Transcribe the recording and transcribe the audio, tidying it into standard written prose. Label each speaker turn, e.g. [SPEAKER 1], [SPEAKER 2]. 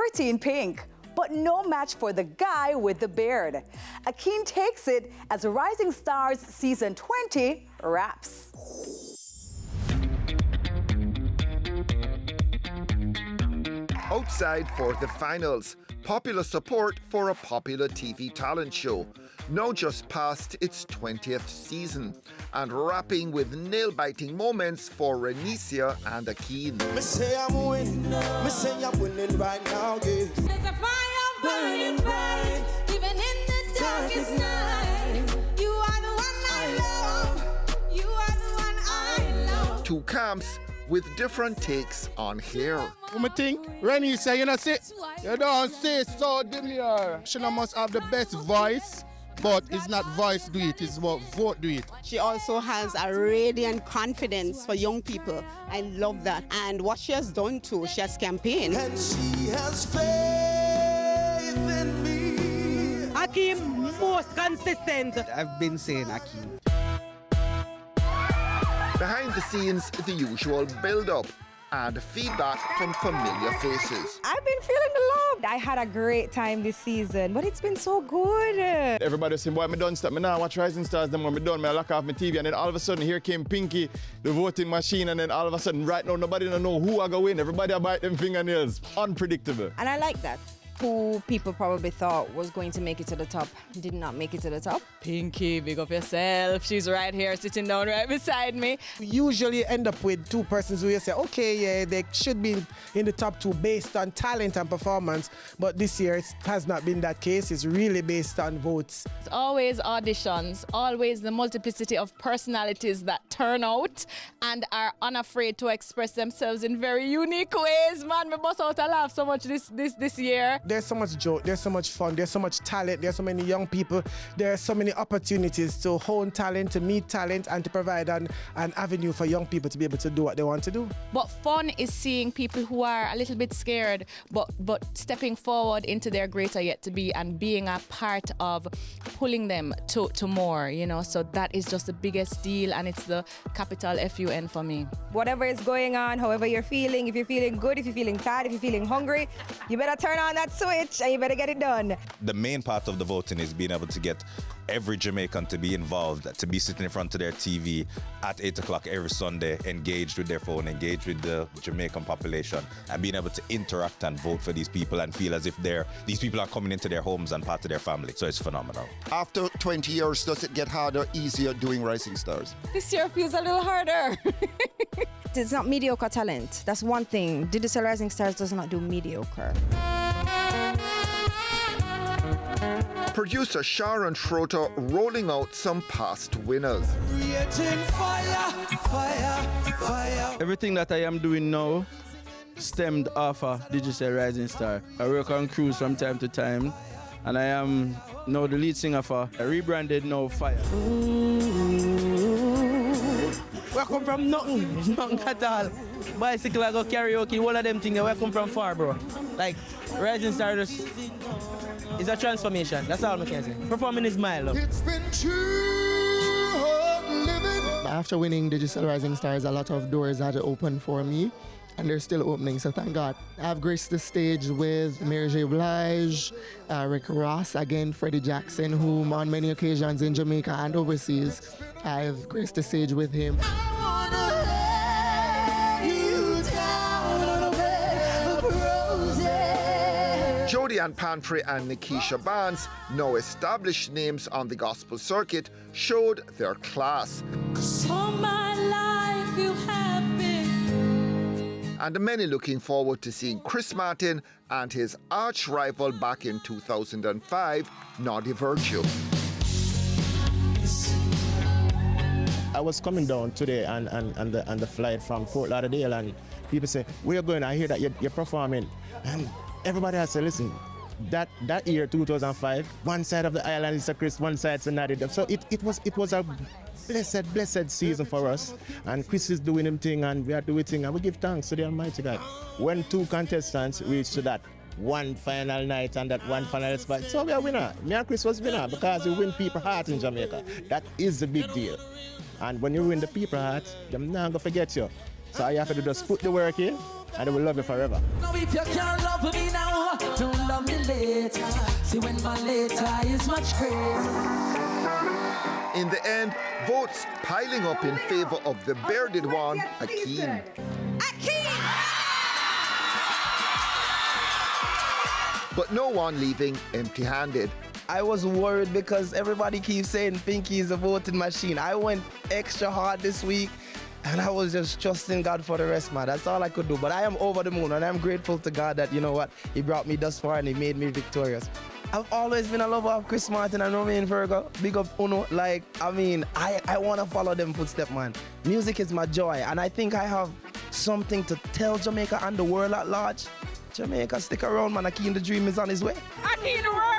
[SPEAKER 1] pretty in pink, but no match for the guy with the beard. Akeen takes it as Rising Stars Season 20 wraps.
[SPEAKER 2] Outside for the finals, popular support for a popular TV talent show, now just past its 20th season, and rapping with nail-biting moments for Renicia and Akeen.
[SPEAKER 3] Me say I'm winning, me say I'm winning right now, yeah.
[SPEAKER 4] There's a fire burning bright, even in the darkest night. You are the one I love, you are the one I love.
[SPEAKER 2] Two camps with different takes on hair.
[SPEAKER 5] What I think? Rennie say, you know, say, you don't say so demure. She must have the best voice, but it's not voice do it, it's what vote do it.
[SPEAKER 6] She also has a radiant confidence for young people. I love that. And what she has done too, she has campaigned.
[SPEAKER 3] And she has faith in me.
[SPEAKER 7] Akeen, most consistent.
[SPEAKER 8] I've been saying Akeen.
[SPEAKER 2] Behind the scenes, the usual build-up and feedback from familiar faces.
[SPEAKER 9] I've been feeling the love. I had a great time this season, but it's been so good.
[SPEAKER 5] Everybody saying, boy, me done stop. Me now watch Rising Stars, then when me done, me lock off my TV, and then all of a sudden here came Pinky, the voting machine, and then all of a sudden right now nobody don't know who I go win. Everybody bite them fingernails. Unpredictable.
[SPEAKER 9] And I like that. Who people probably thought was going to make it to the top did not make it to the top.
[SPEAKER 7] Pinky, big up yourself. She's right here sitting down right beside me.
[SPEAKER 10] We usually end up with two persons who you say, okay, yeah, they should be in the top two based on talent and performance. But this year it has not been that case. It's really based on votes.
[SPEAKER 7] It's always auditions, always the multiplicity of personalities that turn out and are unafraid to express themselves in very unique ways. Man, me bust out a laugh so much this year.
[SPEAKER 10] There's so much joke, there's so much fun, there's so much talent, there's so many young people, there are so many opportunities to hone talent, to meet talent, and to provide an avenue for young people to be able to do what they want to do.
[SPEAKER 7] But fun is seeing people who are a little bit scared, but stepping forward into their greater yet to be and being a part of pulling them to more, you know. So that is just the biggest deal, and it's the capital FUN for me.
[SPEAKER 9] Whatever is going on, however you're feeling, if you're feeling good, if you're feeling tired, if you're feeling hungry, you better turn on that switch and you better get it done.
[SPEAKER 11] The main part of the voting is being able to get every Jamaican to be involved, to be sitting in front of their TV at 8 o'clock every Sunday, engaged with their phone, engaged with the Jamaican population, and being able to interact and vote for these people and feel as if these people are coming into their homes and part of their family. So it's phenomenal.
[SPEAKER 2] After 20 years, does it get harder, easier doing Rising Stars?
[SPEAKER 7] This year feels a little harder.
[SPEAKER 9] It's not mediocre talent. That's one thing. Digital Rising Stars does not do mediocre.
[SPEAKER 2] Producer Sharon Schroeder rolling out some past winners.
[SPEAKER 3] Fire, fire, fire.
[SPEAKER 8] Everything that I am doing now stemmed off a Digital Rising Star. I work on crews from time to time, and I am now the lead singer for a rebranded now Fire.
[SPEAKER 10] We come from nothing at all. Bicycle, I go karaoke, all of them things, we come from far, bro. Like, Rising Star just is a transformation. That's all I can say. Performing is my love.
[SPEAKER 3] It's been too hard living.
[SPEAKER 12] After winning Digital Rising Stars, a lot of doors had to open for me, and they're still opening, so thank God. I've graced the stage with Mary J. Blige, Rick Ross, again, Freddie Jackson, whom on many occasions in Jamaica and overseas, I've graced the stage with him.
[SPEAKER 2] Jody and Pantry and Nikisha Barnes, now established names on the gospel circuit, showed their class.
[SPEAKER 4] All my life you have been.
[SPEAKER 2] And many looking forward to seeing Chris Martin and his arch rival back in 2005, Naughty Virtue.
[SPEAKER 10] I was coming down today and the flight from Fort Lauderdale, and people say, where you going? I hear that you're performing. And everybody has said, listen, that year, 2005, one side of the island is a Chris, one side's a Naughty. So it was a blessed season for us. And Chris is doing him thing, and we are doing thing, and we give thanks to the Almighty God. When two contestants reached to that one final night and that one final spot, so we are winner. Me and Chris was winner because we win people's heart in Jamaica. That is the big deal. And when you win the people's heart, they're not going to forget you. So all you have to do is put the work in, and they will love you forever.
[SPEAKER 4] Now if you can't love me now, don't love me later. See when my later is much greater.
[SPEAKER 2] In the end, votes piling up in favor of the bearded one, Akeen. But no one leaving empty-handed.
[SPEAKER 13] I was worried because everybody keeps saying Pinky is a voting machine. I went extra hard this week and I was just trusting God for the rest, man. That's all I could do. But I am over the moon and I'm grateful to God that, you know what, He brought me thus far and He made me victorious. I've always been a lover of Chris Martin and Romain Virgo. Big up Uno. I want to follow them footsteps, man. Music is my joy and I think I have something to tell Jamaica and the world at large. Jamaica, stick around, man. Akeen, the dream is on his way.
[SPEAKER 9] Akeen, the world